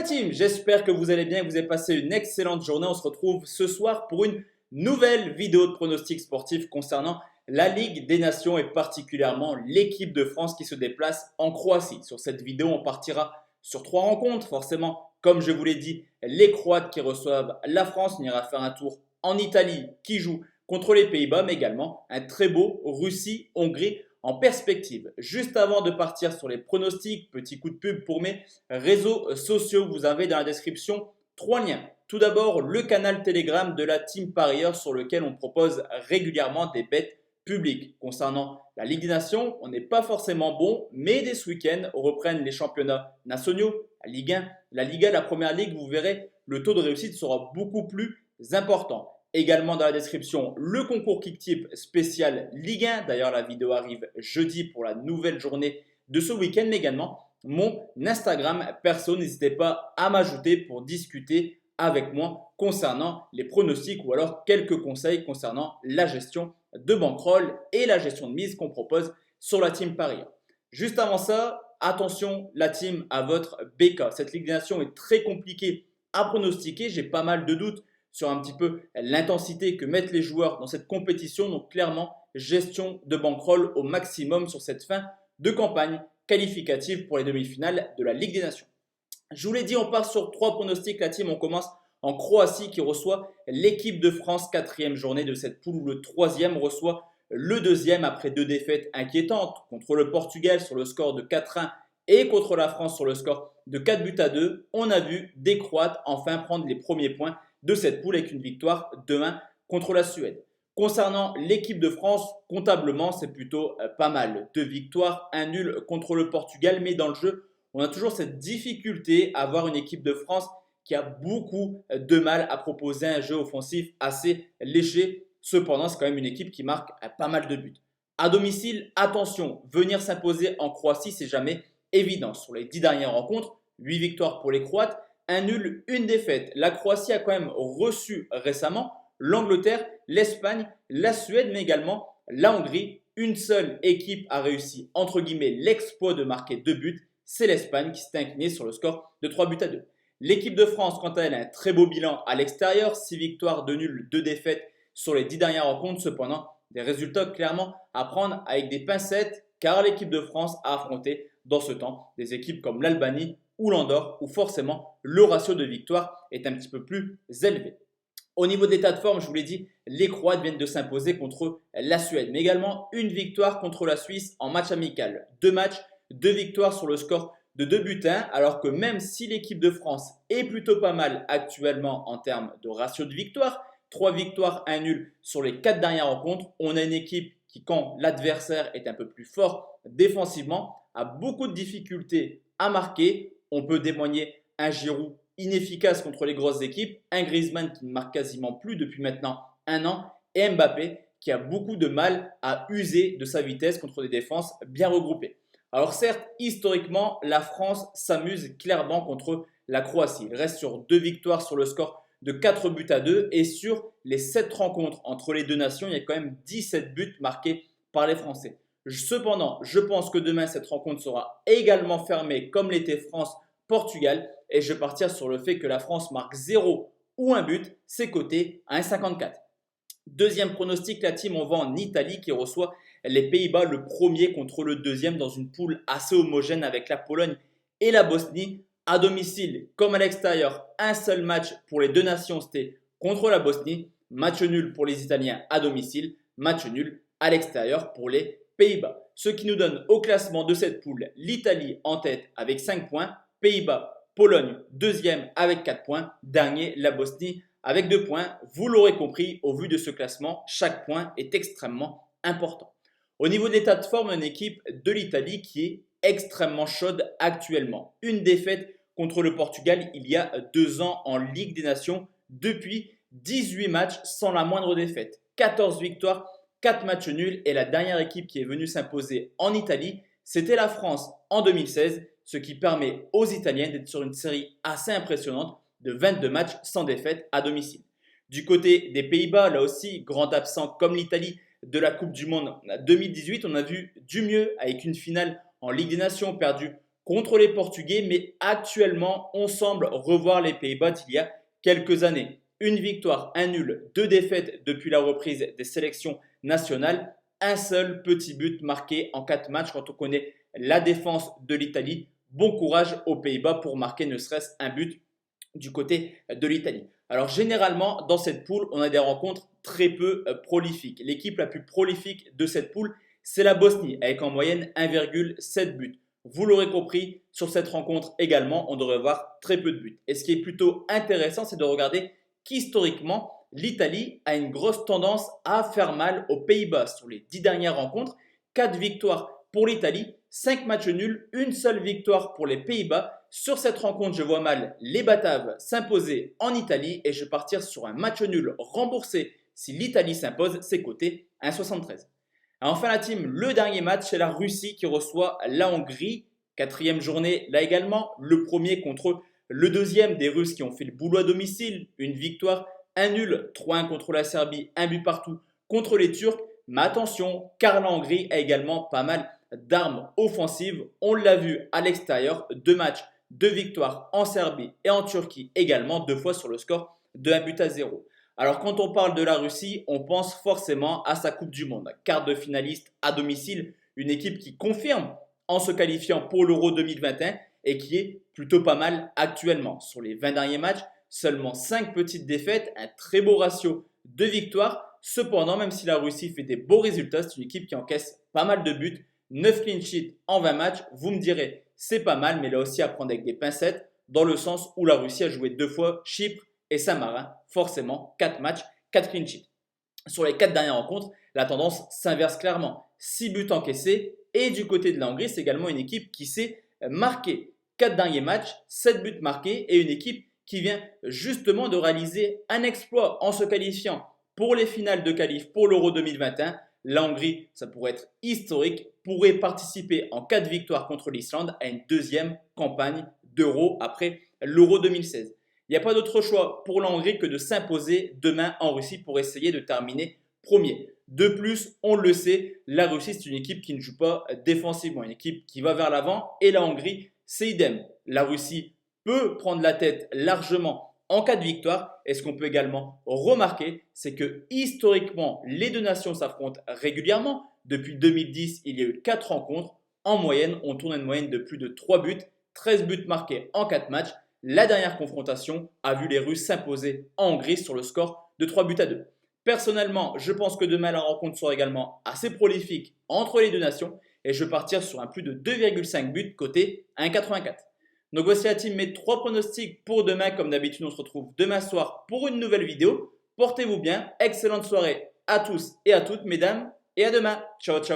team, j'espère que vous allez bien, que vous avez passé une excellente journée. On se retrouve ce soir pour une nouvelle vidéo de pronostics sportifs concernant la Ligue des Nations et particulièrement l'équipe de France qui se déplace en Croatie. Sur cette vidéo, on partira sur 3 rencontres. Forcément, comme je vous l'ai dit, les Croates qui reçoivent la France. On ira faire un tour en Italie qui joue contre les Pays-Bas, mais également un très beau Russie-Hongrie en perspective. Juste avant de partir sur les pronostics, petit coup de pub pour mes réseaux sociaux. Vous avez dans la description 3 liens. Tout d'abord, le canal Telegram de la Team Parieur sur lequel on propose régulièrement des bets publiques. Concernant la Ligue des Nations, on n'est pas forcément bon, mais dès ce week-end, on reprenne les championnats nationaux, la Ligue 1, la Liga, la Première Ligue. Vous verrez, le taux de réussite sera beaucoup plus important. Également dans la description, le concours KickTip spécial Ligue 1. D'ailleurs, la vidéo arrive jeudi pour la nouvelle journée de ce week-end, mais également mon Instagram perso. N'hésitez pas à m'ajouter pour discuter avec moi concernant les pronostics ou alors quelques conseils concernant la gestion de bankroll et la gestion de mise qu'on propose sur la Team Paris. Juste avant ça, attention la team à votre BK. Cette Ligue des Nations est très compliquée à pronostiquer. J'ai pas mal de doutes sur un petit peu l'intensité que mettent les joueurs dans cette compétition. Donc clairement, gestion de bankroll au maximum sur cette fin de campagne qualificative pour les demi-finales de la Ligue des Nations. Je vous l'ai dit, on part sur 3 pronostics. La team, on commence en Croatie qui reçoit l'équipe de France, 4e journée de cette poule où le 3e reçoit le 2e après 2 défaites inquiétantes contre le Portugal sur le score de 4-1 et contre la France sur le score de 4-2. On a vu des Croates enfin prendre les premiers points de cette poule avec une victoire demain contre la Suède. Concernant l'équipe de France, comptablement, c'est plutôt pas mal. 2 victoires, 1 nul contre le Portugal, mais dans le jeu, on a toujours cette difficulté à avoir une équipe de France qui a beaucoup de mal à proposer un jeu offensif assez léger. Cependant, c'est quand même une équipe qui marque pas mal de buts. À domicile, attention, venir s'imposer en Croatie, c'est jamais évident. Sur les 10 dernières rencontres, 8 victoires pour les Croates, 1 nul, 1 défaite. La Croatie a quand même reçu récemment l'Angleterre, l'Espagne, la Suède, mais également la Hongrie. Une seule équipe a réussi, entre guillemets, l'exploit de marquer 2 buts. C'est l'Espagne qui s'est inclinée sur le score de 3-2. L'équipe de France, quant à elle, a un très beau bilan à l'extérieur. 6 victoires, 2 nuls, 2 défaites sur les 10 dernières rencontres. Cependant, des résultats clairement à prendre avec des pincettes car l'équipe de France a affronté dans ce temps des équipes comme l'Albanie ou l'Andorre où forcément le ratio de victoire est un petit peu plus élevé. Au niveau de l'état de forme, je vous l'ai dit, les Croates viennent de s'imposer contre la Suède, mais également une victoire contre la Suisse en match amical. 2 matchs, 2 victoires sur le score de 2-1, alors que même si l'équipe de France est plutôt pas mal actuellement en termes de ratio de victoire, 3 victoires, 1 nul sur les 4 dernières rencontres, on a une équipe qui, quand l'adversaire est un peu plus fort défensivement, a beaucoup de difficultés à marquer. On peut témoigner un Giroud inefficace contre les grosses équipes, un Griezmann qui ne marque quasiment plus depuis maintenant 1 an et Mbappé qui a beaucoup de mal à user de sa vitesse contre des défenses bien regroupées. Alors certes, historiquement, la France s'amuse clairement contre la Croatie. Il reste sur 2 victoires sur le score de 4-2 et sur les 7 rencontres entre les deux nations, il y a quand même 17 buts marqués par les Français. Cependant, je pense que demain, cette rencontre sera également fermée comme l'était France-Portugal et je vais partir sur le fait que la France marque 0 ou 1 but, c'est coté à 1,54. Deuxième pronostic, la team, on va en Italie qui reçoit les Pays-Bas, le premier contre le deuxième dans une poule assez homogène avec la Pologne et la Bosnie. À domicile comme à l'extérieur, un seul match pour les deux nations, c'était contre la Bosnie. Match nul pour les Italiens à domicile, match nul à l'extérieur pour les Pays-Bas. Ce qui nous donne au classement de cette poule l'Italie en tête avec 5 points, Pays-Bas, Pologne deuxième avec 4 points, dernier la Bosnie avec 2 points. Vous l'aurez compris, au vu de ce classement, chaque point est extrêmement important. Au niveau de l'état de forme, une équipe de l'Italie qui est extrêmement chaude actuellement. Une défaite contre le Portugal il y a 2 ans en Ligue des Nations. Depuis 18 matchs sans la moindre défaite. 14 victoires, 4 matchs nuls et la dernière équipe qui est venue s'imposer en Italie, c'était la France en 2016, ce qui permet aux Italiens d'être sur une série assez impressionnante de 22 matchs sans défaite à domicile. Du côté des Pays-Bas, là aussi, grand absent comme l'Italie de la Coupe du Monde 2018, on a vu du mieux avec une finale en Ligue des Nations perdue contre les Portugais, mais actuellement, on semble revoir les Pays-Bas d'il y a quelques années. Une victoire, un nul, 2 défaites depuis la reprise des sélections nationales. Un seul petit but marqué en 4 matchs quand on connaît la défense de l'Italie. Bon courage aux Pays-Bas pour marquer ne serait-ce un but du côté de l'Italie. Alors généralement, dans cette poule, on a des rencontres très peu prolifiques. L'équipe la plus prolifique de cette poule, c'est la Bosnie, avec en moyenne 1,7 buts. Vous l'aurez compris, sur cette rencontre également, on devrait voir très peu de buts. Et ce qui est plutôt intéressant, c'est de regarder qu'historiquement, l'Italie a une grosse tendance à faire mal aux Pays-Bas. Sur les 10 dernières rencontres, 4 victoires pour l'Italie, 5 matchs nuls, une seule victoire pour les Pays-Bas. Sur cette rencontre, je vois mal les Bataves s'imposer en Italie et je vais partir sur un match nul remboursé si l'Italie s'impose, c'est coté 1,73. Enfin la team, le dernier match, c'est la Russie qui reçoit la Hongrie. 4e journée là également, le premier contre le deuxième des Russes qui ont fait le boulot à domicile. Une victoire, un nul, 3-1 contre la Serbie, un but partout contre les Turcs. Mais attention, car la Hongrie a également pas mal d'armes offensives. On l'a vu à l'extérieur, 2 matchs, 2 victoires en Serbie et en Turquie également, 2 fois sur le score de 1-0. Alors quand on parle de la Russie, on pense forcément à sa Coupe du Monde. Quart de finaliste à domicile, une équipe qui confirme en se qualifiant pour l'Euro 2021 et qui est plutôt pas mal actuellement. Sur les 20 derniers matchs, seulement 5 petites défaites, un très beau ratio de victoires. Cependant, même si la Russie fait des beaux résultats, c'est une équipe qui encaisse pas mal de buts. 9 clean sheets en 20 matchs, vous me direz, c'est pas mal, mais là aussi à prendre avec des pincettes, dans le sens où la Russie a joué 2 fois Chypre et Saint-Marin, forcément 4 matchs, 4 clean sheets. Sur les 4 dernières rencontres, la tendance s'inverse clairement. 6 buts encaissés et du côté de la Hongrie, c'est également une équipe qui s'est marquée. 4 derniers matchs, 7 buts marqués et une équipe qui vient justement de réaliser un exploit en se qualifiant pour les finales de qualif pour l'Euro 2021. La Hongrie, ça pourrait être historique, pourrait participer en cas de victoire contre l'Islande à une deuxième campagne d'Euro après l'Euro 2016. Il n'y a pas d'autre choix pour la Hongrie que de s'imposer demain en Russie pour essayer de terminer premier. De plus, on le sait, la Russie c'est une équipe qui ne joue pas défensivement, une équipe qui va vers l'avant et la Hongrie c'est idem. La Russie peut prendre la tête largement en cas de victoire. Et ce qu'on peut également remarquer, c'est que historiquement, les deux nations s'affrontent régulièrement. Depuis 2010, il y a eu 4 rencontres. En moyenne, on tourne à une moyenne de plus de 3 buts, 13 buts marqués en 4 matchs. La dernière confrontation a vu les Russes s'imposer en Hongrie sur le score de 3-2. Personnellement, je pense que demain la rencontre sera également assez prolifique entre les deux nations et je vais partir sur un plus de 2,5 buts côté 1,84. Donc voici la team, mes 3 pronostics pour demain. Comme d'habitude, on se retrouve demain soir pour une nouvelle vidéo. Portez-vous bien, excellente soirée à tous et à toutes mesdames et à demain. Ciao ciao.